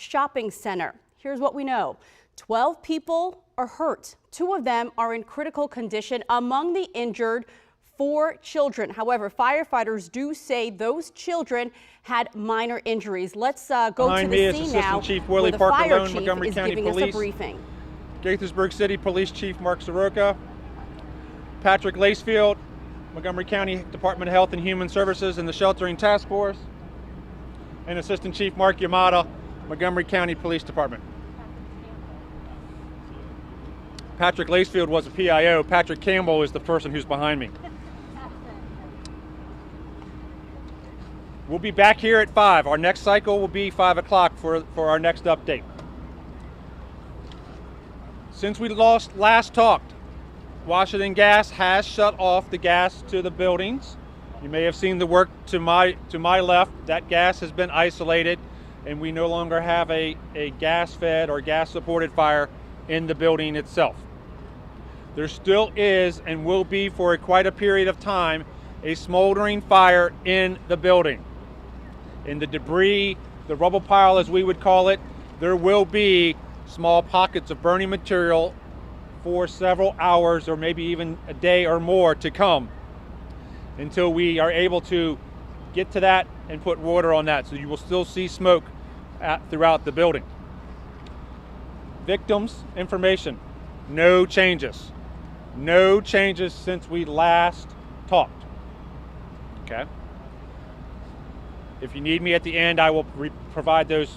shopping center. Here's what we know. 12 people are hurt. 2 of them are in critical condition. Among the injured, 4 children. However, firefighters do say those children had minor injuries. Let's go to the scene now, Chief where Willie the Parker fire Lone, chief Montgomery is County giving Police, us a briefing. Gaithersburg City Police Chief Mark Soroka, Patrick Lacefield, Montgomery County Department of Health and Human Services and the Sheltering Task Force, and Assistant Chief Mark Yamada, Montgomery County Police Department. Patrick Lacefield was a PIO. Patrick Campbell is the person who's behind me. We'll be back here at 5. Our next cycle will be 5 o'clock for our next update. Since we last talked, Washington Gas has shut off the gas to the buildings. You may have seen the work to my left. That gas has been isolated, and we no longer have a gas-fed or gas-supported fire in the building itself. There still is and will be for quite a period of time a smoldering fire in the building. In the debris, the rubble pile as we would call it, there will be small pockets of burning material for several hours or maybe even a day or more to come until we are able to get to that and put water on that. So you will still see smoke throughout the building. Victims information, no changes. No changes since we last talked. Okay. If you need me at the end, I will provide those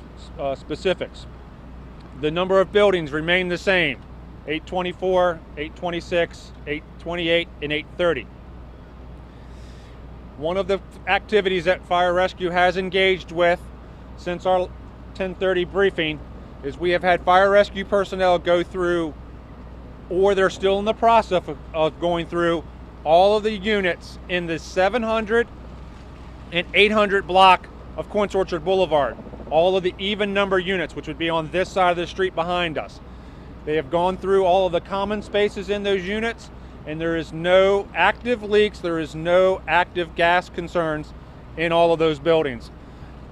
specifics. The number of buildings remain the same: 824, 826, 828, and 830. One of the activities that Fire Rescue has engaged with since our 10:30 briefing is we have had fire rescue personnel go through, or they're still in the process of going through, all of the units in the 700 and 800 block of Quince Orchard Boulevard. All of the even number units, which would be on this side of the street behind us. They have gone through all of the common spaces in those units, and there is no active leaks, there is no active gas concerns in all of those buildings.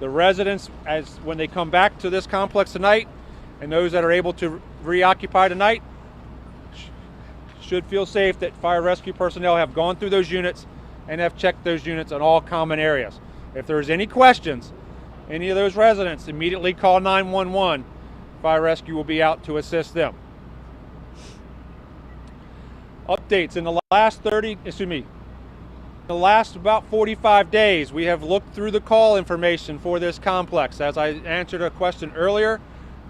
The residents, when they come back to this complex tonight, and those that are able to reoccupy tonight, should feel safe that fire rescue personnel have gone through those units and have checked those units on all common areas. If there's any questions, any of those residents, immediately call 911. Fire rescue will be out to assist them. Updates in the last about 45 days, we have looked through the call information for this complex. As I answered a question earlier,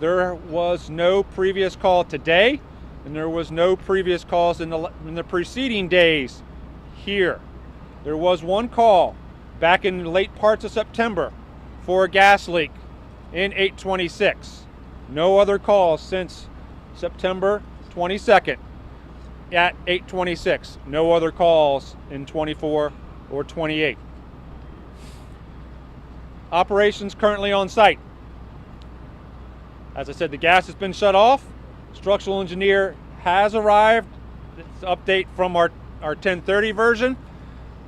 there was no previous call today, and there was no previous calls in the preceding days here. There was one call back in late parts of September for a gas leak in 826. No other calls since September 22nd at 826. No other calls in 24 or 28. Operations currently on site. As I said, the gas has been shut off. Structural engineer has arrived. It's an update from our 10:30 version.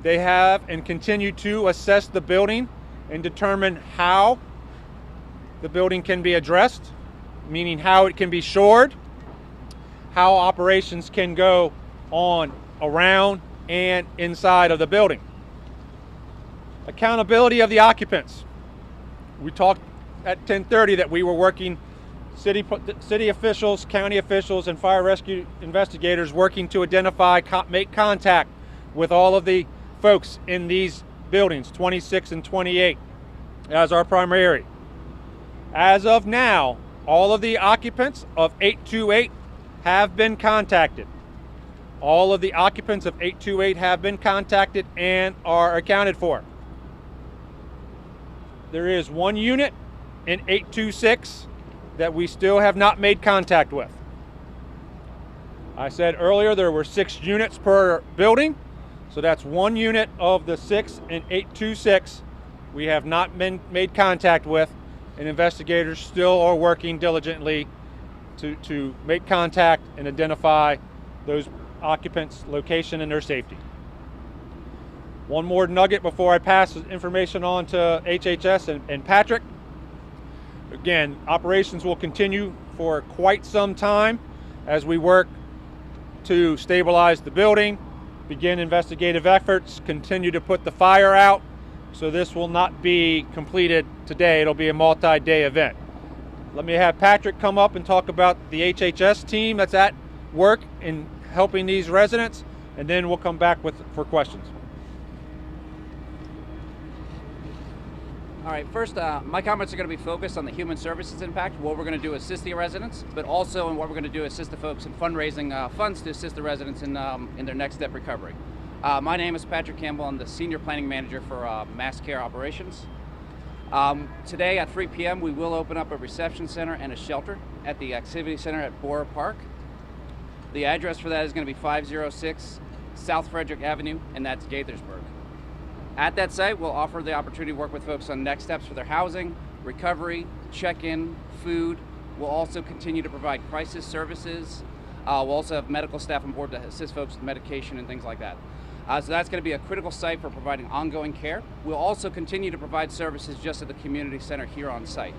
They have and continue to assess the building and determine how the building can be addressed, meaning how it can be shored, how operations can go on around and inside of the building. Accountability of the occupants. We talked at 10:30 that we were working city officials, county officials, and fire rescue investigators working to identify, make contact with all of the folks in these buildings, 26 and 28, as our primary. As of now, all of the occupants of 828 have been contacted. All of the occupants of 828 have been contacted and are accounted for. There is one unit in 826 that we still have not made contact with. I said earlier there were 6 units per building, so that's one unit of the 6 in 826 we have not been made contact with, and investigators still are working diligently to make contact and identify those occupants' location and their safety. One more nugget before I pass information on to HHS and Patrick. Again, operations will continue for quite some time as we work to stabilize the building, begin investigative efforts, continue to put the fire out. So this will not be completed today. It'll be a multi-day event. Let me have Patrick come up and talk about the HHS team that's at work in helping these residents, and then we'll come back for questions. All right, first, my comments are going to be focused on the human services impact, what we're going to do to assist the residents, but also in what we're going to do to assist the folks in fundraising funds to assist the residents in their next step recovery. My name is Patrick Campbell. I'm the Senior Planning Manager for Mass Care Operations. Today at 3 p.m. we will open up a reception center and a shelter at the Activity Center at Borough Park. The address for that is going to be 506 South Frederick Avenue, and that's Gaithersburg. At that site, we'll offer the opportunity to work with folks on next steps for their housing, recovery, check-in, food. We'll also continue to provide crisis services. We'll also have medical staff on board to assist folks with medication and things like that. So that's going to be a critical site for providing ongoing care. We'll also continue to provide services just at the community center here on site.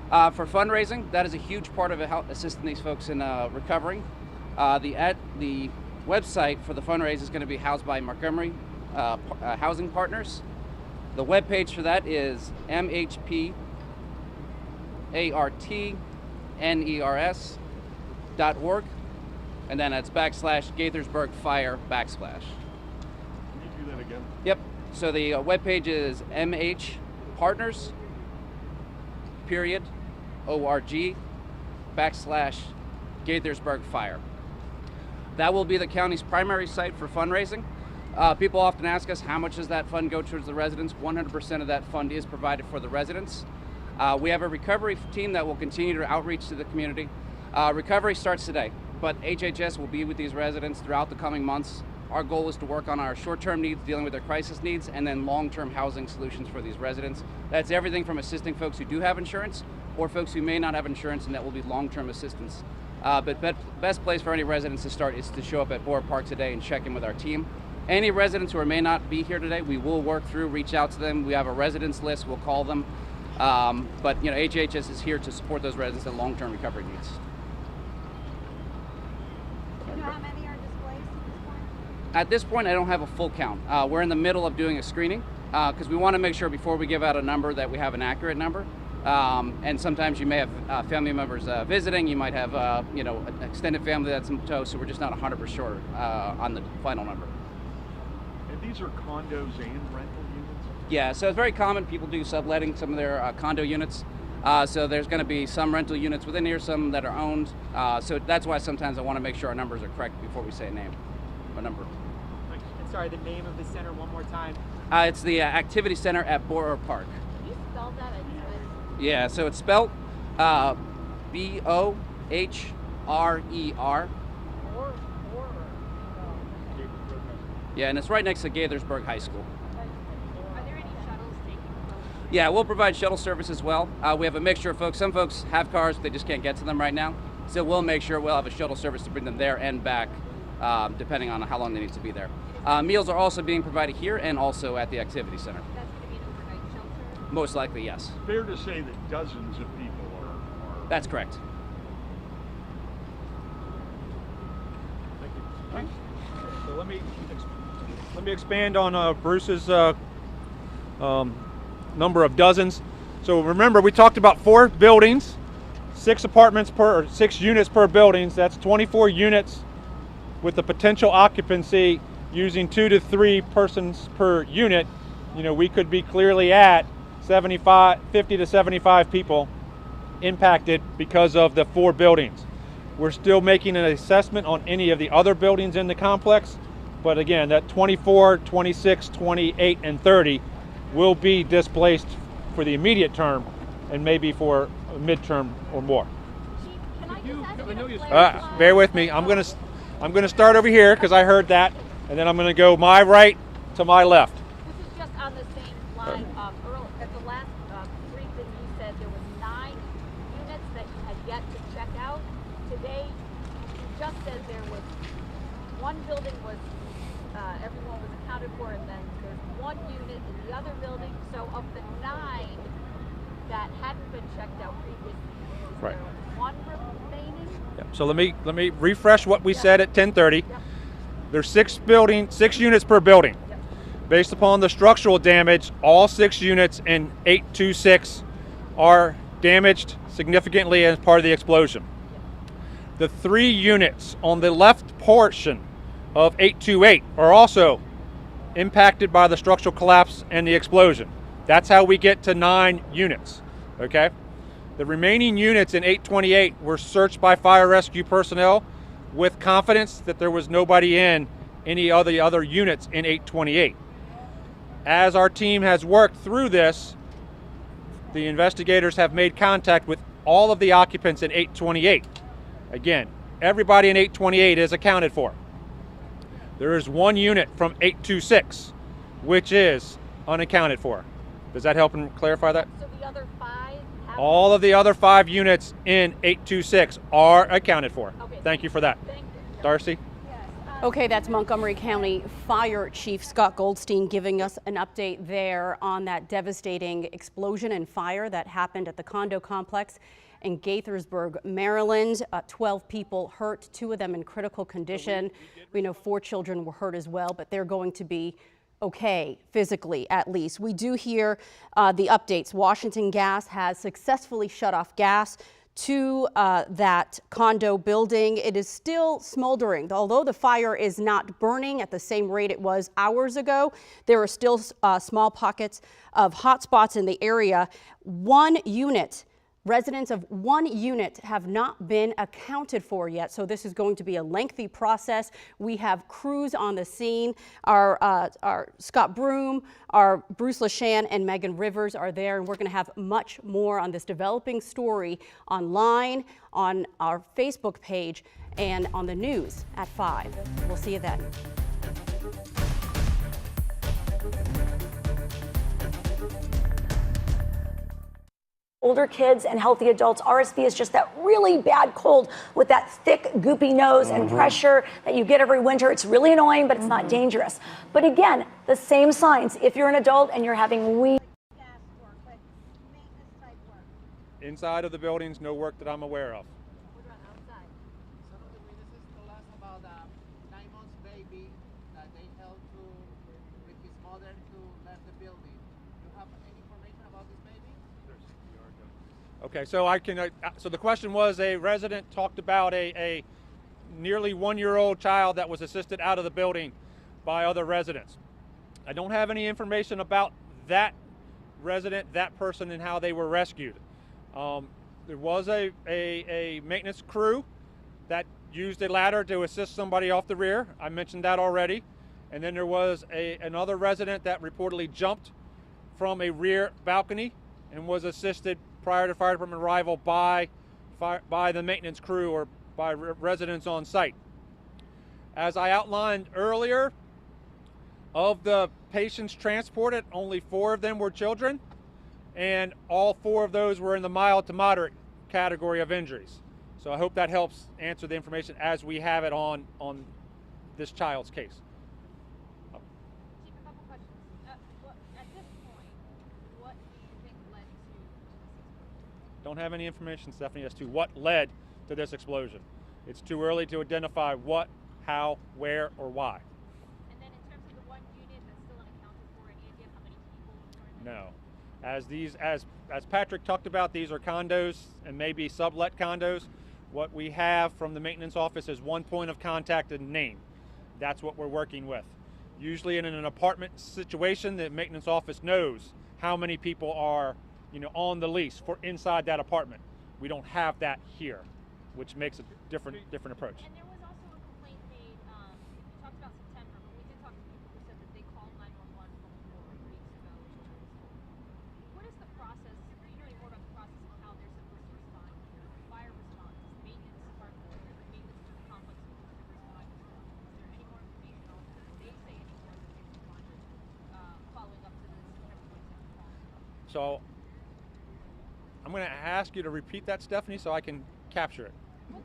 For fundraising, that is a huge part of assisting these folks in recovering. The website for the fundraiser is going to be housed by Montgomery Housing Partners. The webpage for that is mhpartners.org, and then that's /Gaithersburg Fire /. Can you do that again? Yep. So the webpage is mhpartners.org /Gaithersburg Fire. That will be the county's primary site for fundraising. People often ask us, how much does that fund go towards the residents? 100% of that fund is provided for the residents. We have a recovery team that will continue to outreach to the community. Recovery starts today, but HHS will be with these residents throughout the coming months. Our goal is to work on our short-term needs, dealing with their crisis needs, and then long-term housing solutions for these residents. That's everything from assisting folks who do have insurance or folks who may not have insurance, and that will be long-term assistance. But best place for any residents to start is to show up at Borough Park today and check in with our team. Any residents who may not be here today, we will work through, reach out to them. We have a residents list, we'll call them. But HHS is here to support those residents in long-term recovery needs. Do you know how many are displaced at this point? At this point, I don't have a full count. We're in the middle of doing a screening because we want to make sure before we give out a number that we have an accurate number. And sometimes you may have family members visiting. You might have an extended family that's in tow, so we're just not 100% sure on the final number. And these are condos and rental units? Yeah, so it's very common. People do subletting some of their condo units. So there's going to be some rental units within here, some that are owned. So that's why sometimes I want to make sure our numbers are correct before we say a number. And sorry, the name of the center one more time. It's the Activity Center at Borough Park. Can you spell that? Yeah, so it's spelled B-O-H-R-E-R. Yeah, and it's right next to Gaithersburg High School. Are there any shuttles taking folks? Yeah, we'll provide shuttle service as well. We have a mixture of folks. Some folks have cars, but they just can't get to them right now. So we'll make sure we'll have a shuttle service to bring them there and back, depending on how long they need to be there. Meals are also being provided here and also at the Activity Center. That's going to be an overnight shelter? Most likely, yes. Fair to say that dozens of people are... That's correct. Thank you. So let me expand on Bruce's number of dozens. So remember, we talked about 4 buildings, 6 units per building. So that's 24 units with the potential occupancy using 2 to 3 persons per unit. We could be clearly at 50 to 75 people impacted because of the 4 buildings. We're still making an assessment on any of the other buildings in the complex, but again, that 24, 26, 28, and 30 will be displaced for the immediate term and maybe for a midterm or more. Chief, can I just ask you to clarify? Bear with me. I'm gonna start over here because I heard that, and then I'm gonna go my right to my left. This is just on the same line. Earl, at the last briefing, you said there were 9 units that you had yet to check out. Today, you just said there was 1 building was everyone was accounted for, and then there's 1 unit in the other building. So of the 9, that hadn't been checked out previously. Is Right. there one remaining? Yep. So let me refresh what we said at 10:30. Yep. There's 6 units per building. Yep. Based upon the structural damage, all 6 units in 826 are damaged significantly as part of the explosion. The 3 units on the left portion of 828 are also impacted by the structural collapse and the explosion. That's how we get to 9 units, okay? The remaining units in 828 were searched by fire rescue personnel with confidence that there was nobody in any of the other units in 828. As our team has worked through this, the investigators have made contact with all of the occupants in 828. Again, everybody in 828 is accounted for. There is 1 unit from 826, which is unaccounted for. Does that help and clarify that? So the other 5 have? All of the other 5 units in 826 are accounted for. Okay. Thank you for that. Thank you. Darcy? Okay, that's Montgomery County Fire Chief Scott Goldstein giving us an update there on that devastating explosion and fire that happened at the condo complex in Gaithersburg, Maryland. 12 people hurt, 2 of them in critical condition. We know 4 children were hurt as well, but they're going to be okay, physically at least. We do hear the updates. Washington Gas has successfully shut off gas to that condo building. It is still smoldering. Although the fire is not burning at the same rate it was hours ago, there are still small pockets of hot spots in the area. Residents of 1 unit have not been accounted for yet, so this is going to be a lengthy process. We have crews on the scene. Our Scott Broom, our Bruce LaShan, and Megan Rivers are there, and we're going to have much more on this developing story online, on our Facebook page, and on the news at 5. We'll see you then. Older kids and healthy adults, RSV is just that really bad cold with that thick, goopy nose and pressure that you get every winter. It's really annoying, but it's not dangerous. But again, the same signs. If you're an adult and you're having Inside of the buildings, no work that I'm aware of. What about outside? Some of the witnesses told us about a 9-month baby that they held with his mother to left the building. Do you have any information about this baby? Okay, so so the question was, a resident talked about a nearly 1-year-old child that was assisted out of the building by other residents. I don't have any information about that resident, that person, and how they were rescued. There was a maintenance crew that used a ladder to assist somebody off the rear. I mentioned that already. And then there was another resident that reportedly jumped from a rear balcony and was assisted prior to fire department arrival by the maintenance crew or by residents on site. As I outlined earlier, of the patients transported, only 4 of them were children, and all 4 of those were in the mild to moderate category of injuries. So I hope that helps answer the information as we have it on this child's case. Chief, a couple questions. At this point, what do you think led to this? Don't have any information, Stephanie, as to what led to this explosion. It's too early to identify what, how, where, or why. And then in terms of the 1 unit that's still unaccounted for, any idea how many people were in there? No. As Patrick talked about, these are condos and maybe sublet condos. What we have from the maintenance office is 1 point of contact and name. That's what we're working with. Usually in an apartment situation, the maintenance office knows how many people are, on the lease for inside that apartment. We don't have that here, which makes a different approach. And there was also a complaint made, we talked about September, but we did talk to people who said that they called 911 from 4 weeks ago. What is the process? Are you hearing more about the process of how they're supposed to respond here? Fire response, maintenance department, the maintenance complex supposed to respond. Is there any more information on that? They say any more that they've responded following up to the September 27th call? So I'm going to ask you to repeat that, Stephanie, so I can capture it. So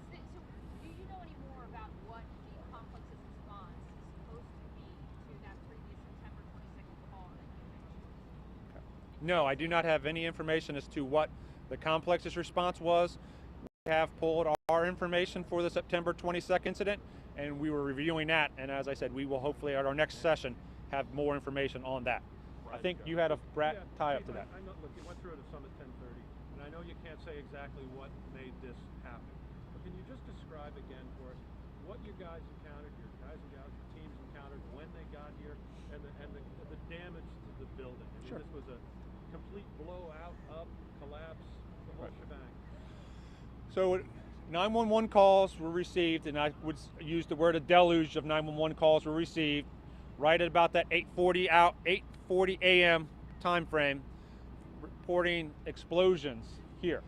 do you know any more about what the complex's response is supposed to be to that previous September 22nd call that you mentioned? No, I do not have any information as to what the complex's response was. We have pulled our information for the September 22nd incident, and we were reviewing that. And as I said, we will hopefully at our next session have more information on that. Right. I think you had a tie up to that. I know, look, you went through it at Summit 1030, and I know you can't say exactly what made this happen. But can you just describe again for us what you guys encountered, your guys and gals, your teams encountered when they got here, and the damage to the building? I mean, sure. This was a complete blowout, up, collapse, the whole shebang. So 911 calls were received, and I would use the word a deluge of 911 calls were received right at about that 8:40 a.m. time frame, reporting explosions here.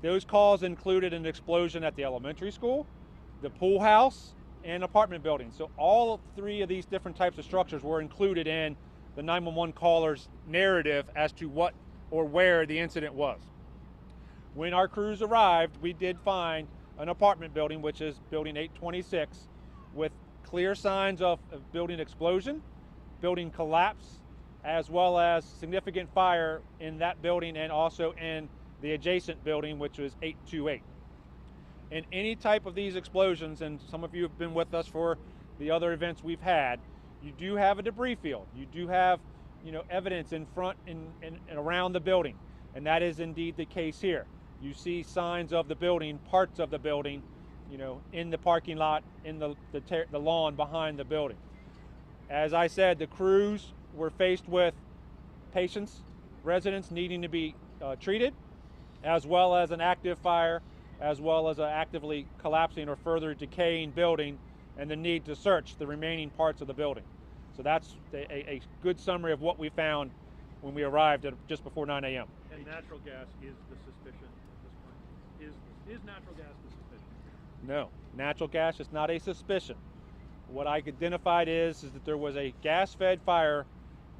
Those calls included an explosion at the elementary school, the pool house, and apartment building. So all three of these different types of structures were included in the 911 caller's narrative as to what or where the incident was. When our crews arrived, we did find an apartment building, which is building 826, with clear signs of building explosion, building collapse, as well as significant fire in that building and also in the adjacent building, which was 828. In any type of these explosions, and some of you have been with us for the other events we've had, you do have a debris field. You do have, evidence in front and around the building, and that is indeed the case here. You see signs of the building, parts of the building, in the parking lot, in the lawn behind the building. As I said, the crews were faced with patients, residents needing to be treated, as well as an active fire, as well as an actively collapsing or further decaying building, and the need to search the remaining parts of the building. So that's a good summary of what we found when we arrived at just before 9 a.m. And natural gas is the suspicion at this point? Is natural gas the suspicion? No, natural gas is not a suspicion. What I identified is that there was a gas-fed fire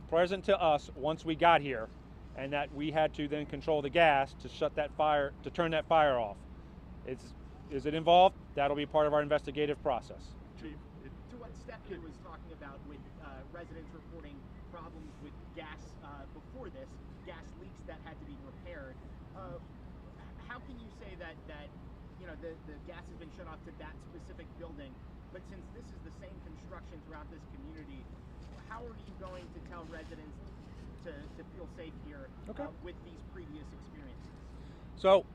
present to us once we got here, and that we had to then control the gas to shut that fire, to turn that fire off. Is it involved? That'll be part of our investigative process. Chief, to what Stephanie was talking about with residents reporting problems with gas before this, gas leaks that had to be repaired, how can you say that the gas has been shut off to that specific building, but since this is the same construction throughout this community, how are you going to tell residents to feel safe here with these previous experiences? So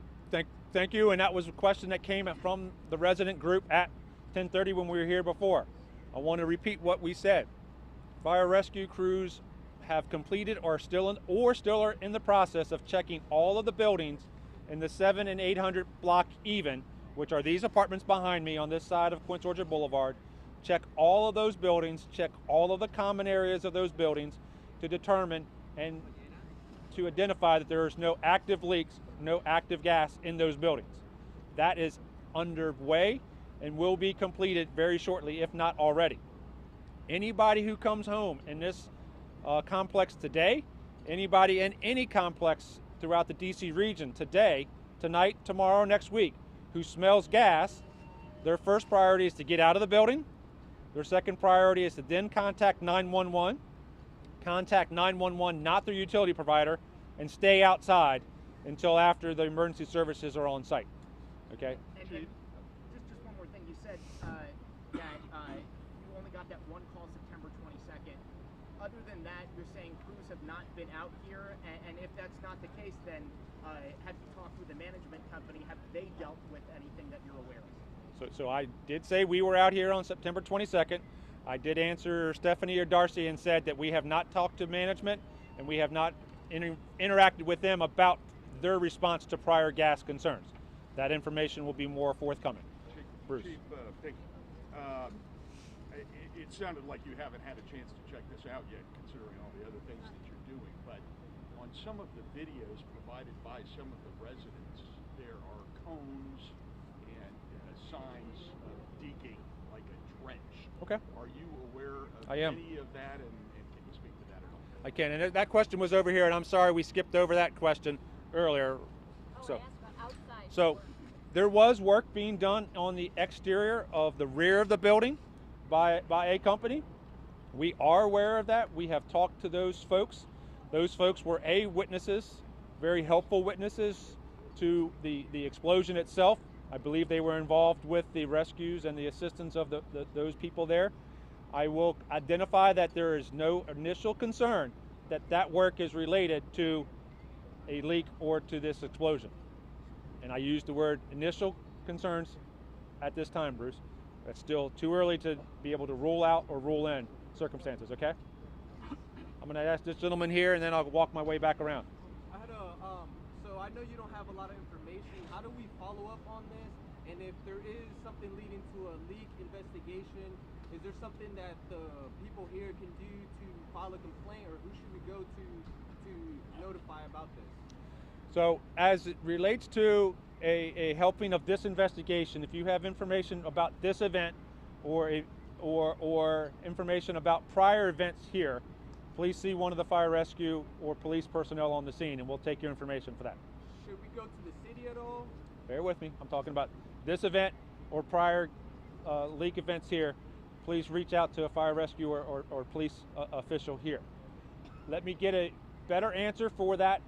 thank you, and that was a question that came from the resident group at 10:30 when we were here before. I want to repeat what we said. Fire rescue crews have completed or still are in the process of checking all of the buildings in the 700 and 800 block even, which are these apartments behind me on this side of Quince Orchard Boulevard. Check all of those buildings, check all of the common areas of those buildings to determine and to identify that there is no active leaks, no active gas in those buildings. That is underway and will be completed very shortly, if not already. Anybody who comes home in this complex today, anybody in any complex throughout the DC region today, tonight, tomorrow, next week, who smells gas, their first priority is to get out of the building. Their second priority is to then contact 911, not their utility provider, and stay outside until after the emergency services are on site. Okay? And just one more thing. You said that you only got that one call September 22nd. Other than that, you're saying crews have not been out here, and if that's not the case, then have you talked with the management company? Have they dealt with anything that you're aware of? So I did say we were out here on September 22nd. I did answer Stephanie or Darcy and said that we have not talked to management and we have not interacted with them about their response to prior gas concerns. That information will be more forthcoming. Bruce. Chief, thank you. It sounded like you haven't had a chance to check this out yet, considering all the other things that you're doing, but on some of the videos provided by some of the residents, there are cones and signs of digging, like a trench. Okay. Are you aware of any of that, and can you speak to that at all? I can, and that question was over here, and I'm sorry we skipped over that question earlier. So there was work being done on the exterior of the rear of the building by a company. We are aware of that. We have talked to those folks. Those folks were witnesses, very helpful witnesses to the explosion itself. I believe they were involved with the rescues and the assistance of those people there. I will identify that there is no initial concern that that work is related to a leak or to this explosion. And I use the word initial concerns at this time, Bruce. It's still too early to be able to rule out or rule in circumstances, okay? I'm gonna ask this gentleman here and then I'll walk my way back around. I had so I know you don't have a lot of information. How do we follow up on this? And if there is something leading to a leak investigation, is there something that the people here can do to file a complaint, or who should we go to notify about this? So as it relates to a helping of this investigation, if you have information about this event or information about prior events here, please see one of the fire rescue or police personnel on the scene and we'll take your information for that. Should we go to the city at all? Bear with me. I'm talking about this event or prior leak events here. Please reach out to a fire rescue or police official here. Let me get a better answer for that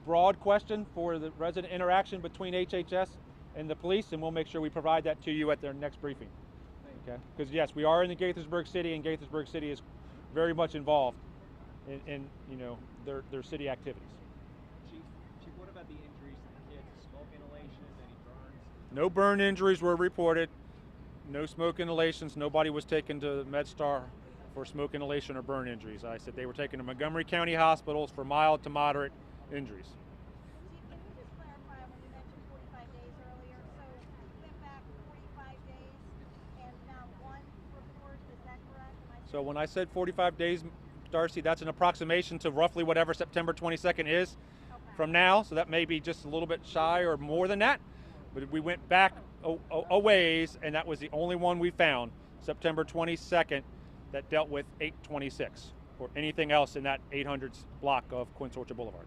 broad question for the resident interaction between HHS and the police, and we'll make sure we provide that to you at their next briefing. Okay? Because yes, we are in the Gaithersburg city, and Gaithersburg city is very much involved in you know their city activities. Chief, what about the injuries to the kids? Smoke inhalation, any burns? No burn injuries were reported. No smoke inhalations. Nobody was taken to MedStar for smoke inhalation or burn injuries. I said they were taken to Montgomery County hospitals for mild to moderate injuries. Chief, can you just clarify when you mentioned 45 days earlier? So you went back 45 days and now one report, is that correct? So when I said 45 days, Darcy, that's an approximation to roughly whatever September 22nd is from now. So that may be just a little bit shy or more than that. But we went back a ways, and that was the only one we found, September 22nd, that dealt with 826 or anything else in that 800 block of Quince Orchard Boulevard.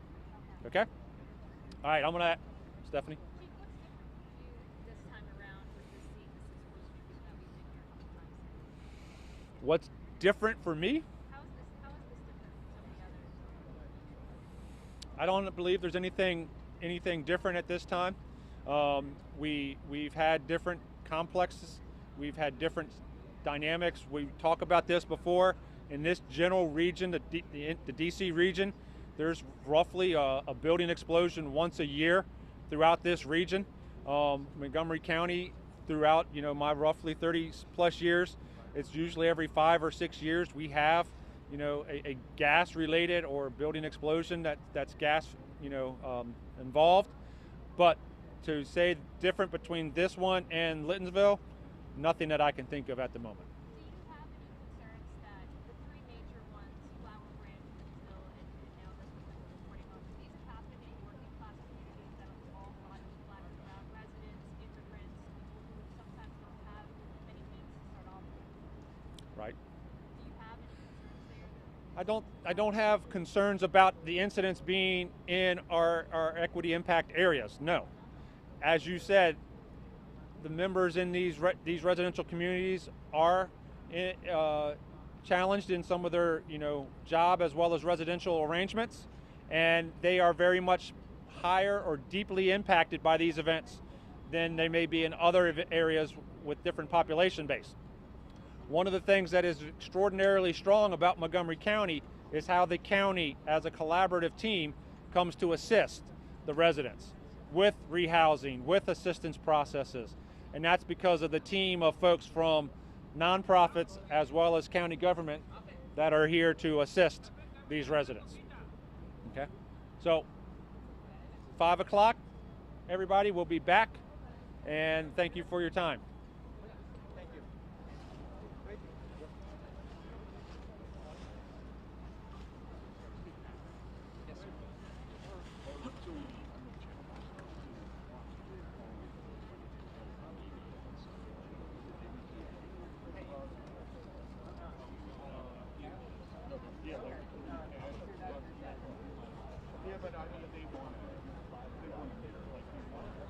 Okay? All right, I'm going to, Stephanie. Chief, what's different for you this time around with this seeing this explosion that we've been here a couple times? What's different for me? How is this different from some of the others? I don't believe there's anything different at this time. We've had different complexes. We've had different dynamics. We talked about this before. In this general region, the DC region, there's roughly a building explosion once a year throughout this region. Montgomery County, throughout my roughly 30 plus years, it's usually every 5 or 6 years we have a gas related or building explosion that's gas involved. But to say different between this one and Littonsville, nothing that I can think of at the moment. Do you have any concerns that the three major ones, Flower Branch, Littonsville, and now this one that we're reporting on, these have happened in working class communities that involve a lot of Black and brown residents, immigrants, people who sometimes don't have many means to start off with? Right. Do you have any concerns there? I don't have concerns about the incidents being in our equity impact areas. No. As you said, the members in these residential communities are challenged in some of their job as well as residential arrangements, and they are very much higher or deeply impacted by these events than they may be in other areas with different population base. One of the things that is extraordinarily strong about Montgomery County is how the county as a collaborative team comes to assist the residents with rehousing, with assistance processes. And that's because of the team of folks from nonprofits as well as county government that are here to assist these residents. Okay? So 5 o'clock, everybody, we'll be back, and thank you for your time.